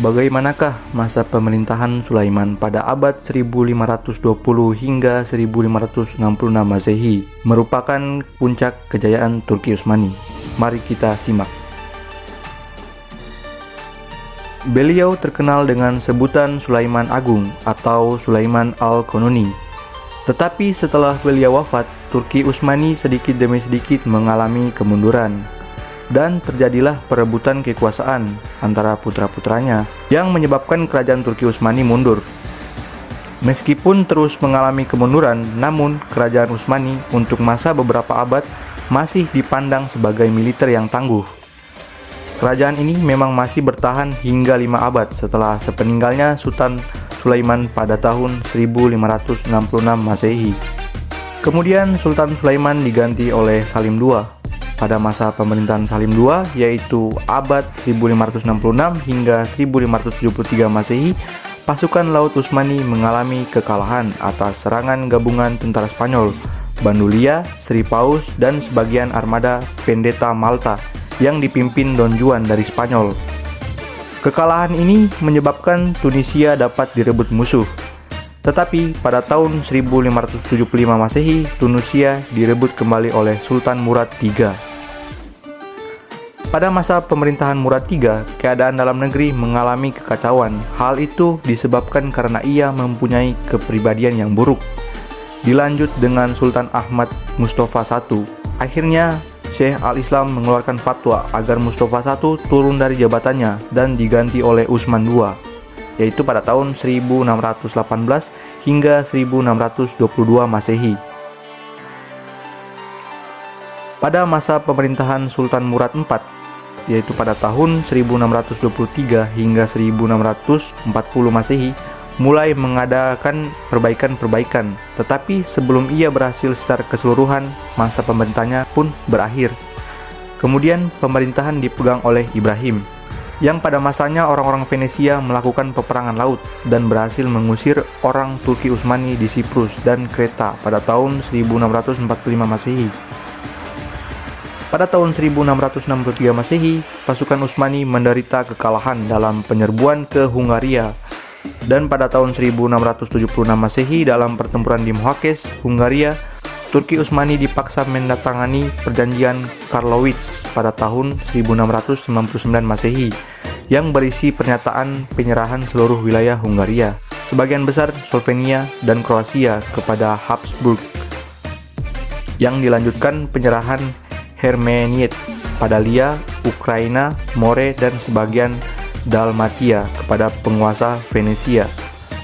Bagaimanakah masa pemerintahan Sulaiman pada abad 1520 hingga 1566 Masehi merupakan puncak kejayaan Turki Utsmani? Mari kita simak. Beliau terkenal dengan sebutan Sulaiman Agung atau Sulaiman Al-Kanuni. Tetapi setelah beliau wafat, Turki Utsmani sedikit demi sedikit mengalami kemunduran. Dan terjadilah perebutan kekuasaan antara putra-putranya yang menyebabkan kerajaan Turki Utsmani mundur. Meskipun terus mengalami kemunduran, namun kerajaan Utsmani untuk masa beberapa abad masih dipandang sebagai militer yang tangguh. Kerajaan ini memang masih bertahan hingga 5 abad setelah sepeninggalnya Sultan Sulaiman pada tahun 1566 Masehi. Kemudian Sultan Sulaiman diganti oleh Salim II. Pada masa pemerintahan Salim II, yaitu abad 1566 hingga 1573 Masehi, pasukan laut Utsmani mengalami kekalahan atas serangan gabungan tentara Spanyol, Bandulia, Sri Paus, dan sebagian armada Vendetta Malta yang dipimpin Don Juan dari Spanyol. Kekalahan ini menyebabkan Tunisia dapat direbut musuh. Tetapi pada tahun 1575 Masehi, Tunisia direbut kembali oleh Sultan Murad III. Pada masa pemerintahan Murad III, keadaan dalam negeri mengalami kekacauan. Hal itu disebabkan karena ia mempunyai kepribadian yang buruk. Dilanjut dengan Sultan Ahmad Mustafa I. Akhirnya, Syekh Al-Islam mengeluarkan fatwa agar Mustafa I turun dari jabatannya dan diganti oleh Utsman II, yaitu pada tahun 1618 hingga 1622 Masehi. Pada masa pemerintahan Sultan Murad IV, yaitu pada tahun 1623 hingga 1640 Masehi, mulai mengadakan perbaikan-perbaikan. Tetapi sebelum ia berhasil secara keseluruhan, masa pemerintahnya pun berakhir. Kemudian pemerintahan dipegang oleh Ibrahim, yang pada masanya orang-orang Venesia melakukan peperangan laut dan berhasil mengusir orang Turki Utsmani di Siprus dan Kreta pada tahun 1645 Masehi. Pada tahun 1663 Masehi, pasukan Utsmani menderita kekalahan dalam penyerbuan ke Hungaria. Dan pada tahun 1676 Masehi dalam pertempuran di Mohacs, Hungaria, Turki Utsmani dipaksa menandatangani perjanjian Karlowitz pada tahun 1699 Masehi yang berisi pernyataan penyerahan seluruh wilayah Hungaria, sebagian besar Slovenia dan Kroasia kepada Habsburg, yang dilanjutkan penyerahan Hermeniet, Padalia, Ukraina, More, dan sebagian Dalmatia kepada penguasa Venesia.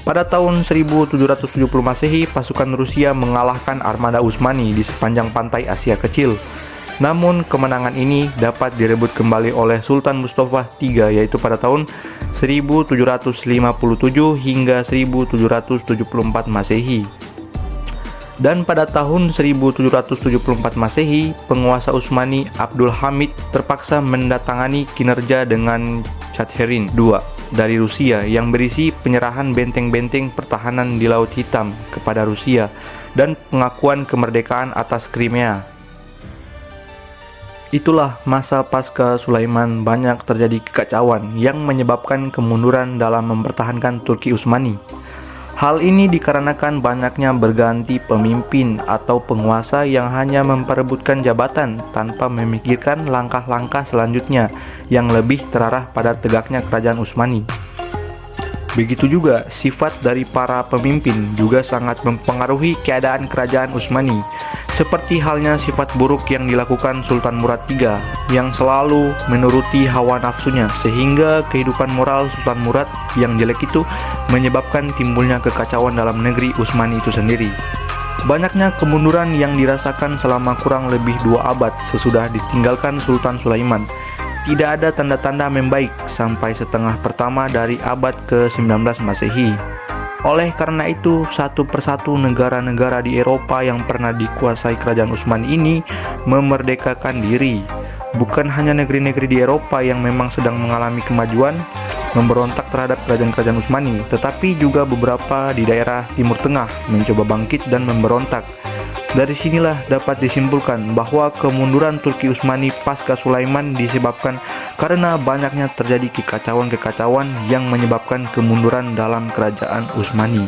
Pada tahun 1770 Masehi, pasukan Rusia mengalahkan armada Utsmani di sepanjang pantai Asia Kecil. Namun kemenangan ini dapat direbut kembali oleh Sultan Mustafa III, yaitu pada tahun 1757 hingga 1774 Masehi. Dan pada tahun 1774 Masehi, penguasa Utsmani Abdul Hamid terpaksa menandatangani kinerja dengan Catherine II dari Rusia yang berisi penyerahan benteng-benteng pertahanan di Laut Hitam kepada Rusia dan pengakuan kemerdekaan atas Crimea. Itulah masa pasca Sulaiman banyak terjadi kekacauan yang menyebabkan kemunduran dalam mempertahankan Turki Utsmani. Hal ini dikarenakan banyaknya berganti pemimpin atau penguasa yang hanya memperebutkan jabatan tanpa memikirkan langkah-langkah selanjutnya yang lebih terarah pada tegaknya kerajaan Utsmani. Begitu juga sifat dari para pemimpin juga sangat mempengaruhi keadaan kerajaan Utsmani, seperti halnya sifat buruk yang dilakukan Sultan Murad III yang selalu menuruti hawa nafsunya, sehingga kehidupan moral Sultan Murad yang jelek itu menyebabkan timbulnya kekacauan dalam negeri Utsmani itu sendiri. Banyaknya kemunduran yang dirasakan selama kurang lebih 2 abad sesudah ditinggalkan Sultan Sulaiman. Tidak ada tanda-tanda membaik sampai setengah pertama dari abad ke-19 Masehi. Oleh karena itu, satu persatu negara-negara di Eropa yang pernah dikuasai kerajaan Utsmani ini memerdekakan diri. Bukan hanya negeri-negeri di Eropa yang memang sedang mengalami kemajuan, memberontak terhadap kerajaan-kerajaan Utsmani, tetapi juga beberapa di daerah Timur Tengah mencoba bangkit dan memberontak. Dari sinilah dapat disimpulkan bahwa kemunduran Turki Utsmani pasca Sulaiman disebabkan karena banyaknya terjadi kekacauan-kekacauan yang menyebabkan kemunduran dalam kerajaan Utsmani.